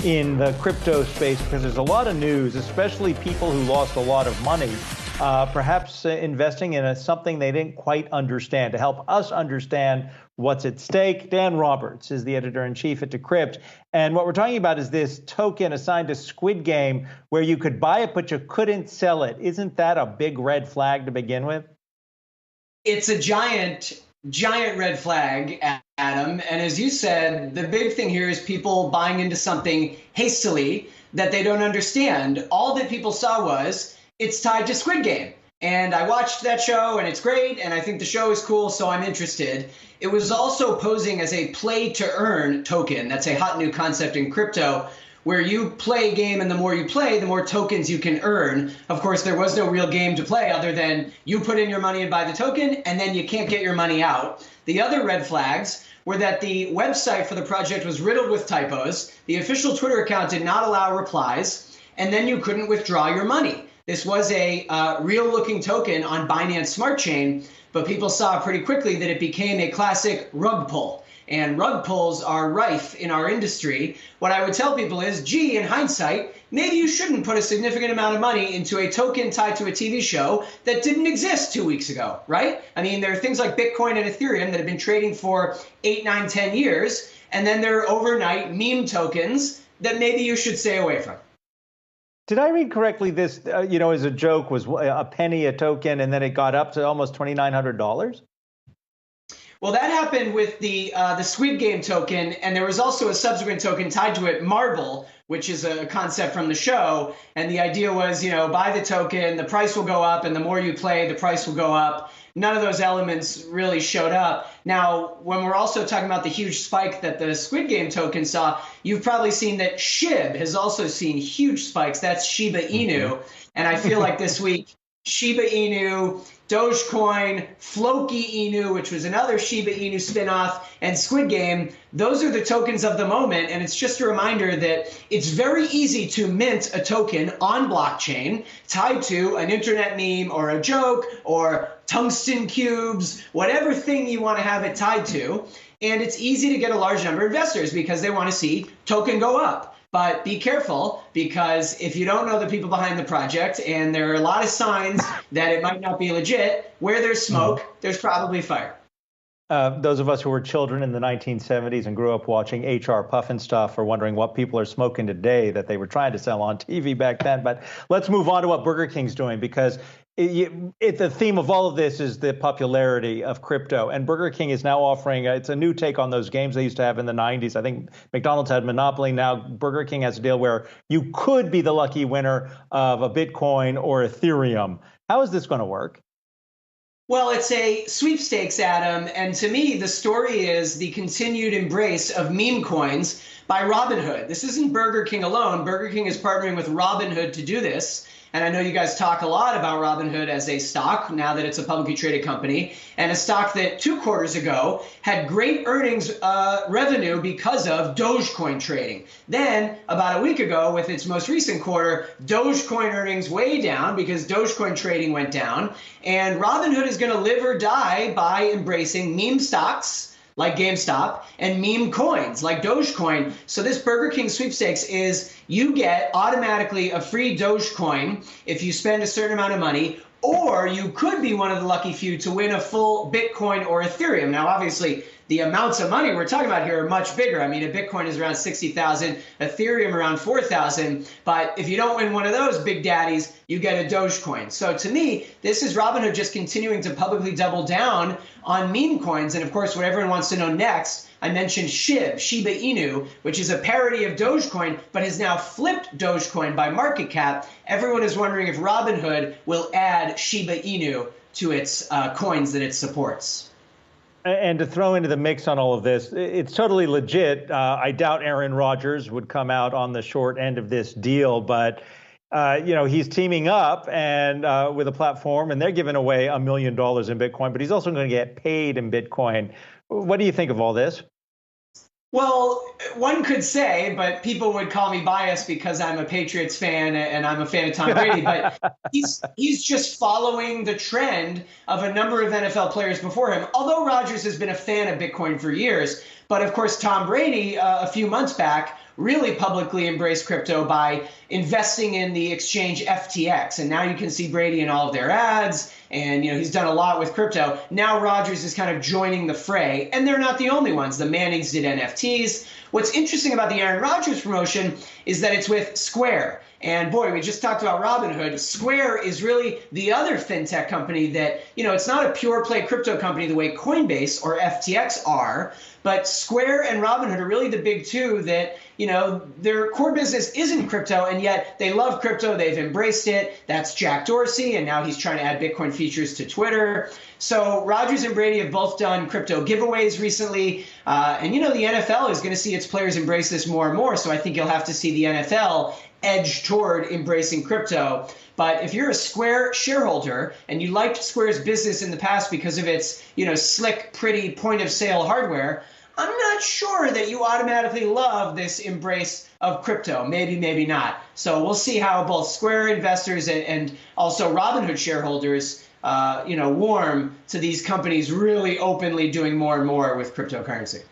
in the crypto space because there's a lot of news, especially people who lost a lot of money, perhaps investing in something they didn't quite understand. To help us understand what's at stake, Dan Roberts is the editor-in-chief at Decrypt. And what we're talking about is this token assigned to Squid Game where you could buy it, but you couldn't sell it. Isn't that a big red flag to begin with? It's a giant red flag, Adam. And as you said, the big thing here is people buying into something hastily that they don't understand. All that people saw was it's tied to Squid Game. And I watched that show and it's great. And I think the show is cool, so I'm interested. It was also posing as a play to earn token. That's a hot new concept in crypto, where you play a game and the more you play, the more tokens you can earn. Of course, there was no real game to play other than you put in your money and buy the token, and then you can't get your money out. The other red flags were that the website for the project was riddled with typos, the official Twitter account did not allow replies, and then you couldn't withdraw your money. This was a real-looking token on Binance Smart Chain, but people saw pretty quickly that it became a classic rug pull. And rug pulls are rife in our industry. What I would tell people is, gee, in hindsight, maybe you shouldn't put a significant amount of money into a token tied to a TV show that didn't exist 2 weeks ago, right? I mean, there are things like Bitcoin and Ethereum that have been trading for 8, 9, 10 years, and then there are overnight meme tokens that maybe you should stay away from. Did I read correctly this, as a joke, was a penny a token, and then it got up to almost $2,900? Well, that happened with the Squid Game token, and there was also a subsequent token tied to it, Marble, which is a concept from the show. And the idea was, buy the token, the price will go up, and the more you play, the price will go up. None of those elements really showed up. Now, when we're also talking about the huge spike that the Squid Game token saw, you've probably seen that SHIB has also seen huge spikes. That's Shiba Inu. And I feel like this week, Shiba Inu, Dogecoin, Floki Inu, which was another Shiba Inu spinoff, and Squid Game, those are the tokens of the moment. And it's just a reminder that it's very easy to mint a token on blockchain tied to an internet meme or a joke or tungsten cubes, whatever thing you want to have it tied to. And it's easy to get a large number of investors because they want to see token go up. But be careful, because if you don't know the people behind the project, and there are a lot of signs that it might not be legit, where there's smoke, there's probably fire. Those of us who were children in the 1970s and grew up watching H.R. Pufnstuf are wondering what people are smoking today that they were trying to sell on TV back then. But let's move on to what Burger King's doing, because the theme of all of this is the popularity of crypto. And Burger King is now offering, it's a new take on those games they used to have in the 90s. I think McDonald's had Monopoly. Now Burger King has a deal where you could be the lucky winner of a Bitcoin or Ethereum. How is this going to work? Well, it's a sweepstakes, Adam. And to me, the story is the continued embrace of meme coins by Robinhood. This isn't Burger King alone. Burger King is partnering with Robinhood to do this. And I know you guys talk a lot about Robinhood as a stock now that it's a publicly traded company, and a stock that 2 quarters ago had great earnings revenue because of Dogecoin trading. Then about a week ago, with its most recent quarter, Dogecoin earnings way down because Dogecoin trading went down. And Robinhood is going to live or die by embracing meme stocks like GameStop, and meme coins like Dogecoin. So this Burger King sweepstakes is you get automatically a free Dogecoin if you spend a certain amount of money, or you could be one of the lucky few to win a full Bitcoin or Ethereum. Now, obviously, the amounts of money we're talking about here are much bigger. I mean, a Bitcoin is around 60,000, Ethereum around 4,000. But if you don't win one of those big daddies, you get a Dogecoin. So to me, this is Robinhood just continuing to publicly double down on meme coins. And of course, what everyone wants to know next, I mentioned SHIB, Shiba Inu, which is a parody of Dogecoin, but has now flipped Dogecoin by market cap. Everyone is wondering if Robinhood will add Shiba Inu to its coins that it supports. And to throw into the mix on all of this, it's totally legit. I doubt Aaron Rodgers would come out on the short end of this deal, but he's teaming up and with a platform, and they're giving away $1 million in Bitcoin, but he's also going to get paid in Bitcoin. What do you think of all this? Well, one could say, but people would call me biased because I'm a Patriots fan and I'm a fan of Tom Brady, but he's just following the trend of a number of NFL players before him. Although Rodgers has been a fan of Bitcoin for years, But of course, Tom Brady, a few months back, really publicly embraced crypto by investing in the exchange FTX. And now you can see Brady in all of their ads. And, he's done a lot with crypto. Now Rodgers is kind of joining the fray. And they're not the only ones. The Mannings did NFTs. What's interesting about the Aaron Rodgers promotion is that it's with Square. And boy, we just talked about Robinhood. Square is really the other fintech company that, it's not a pure play crypto company the way Coinbase or FTX are, but Square and Robinhood are really the big two that, their core business isn't crypto, and yet they love crypto. They've embraced it. That's Jack Dorsey, and now he's trying to add Bitcoin features to Twitter. So Rodgers and Brady have both done crypto giveaways recently. And, the NFL is going to see its players embrace this more and more. So I think you'll have to see the NFL edge toward embracing crypto. But if you're a Square shareholder and you liked Square's business in the past because of its, slick, pretty point of sale hardware, I'm not sure that you automatically love this embrace of crypto. Maybe, maybe not. So we'll see how both Square investors and also Robinhood shareholders, warm to these companies really openly doing more and more with cryptocurrency.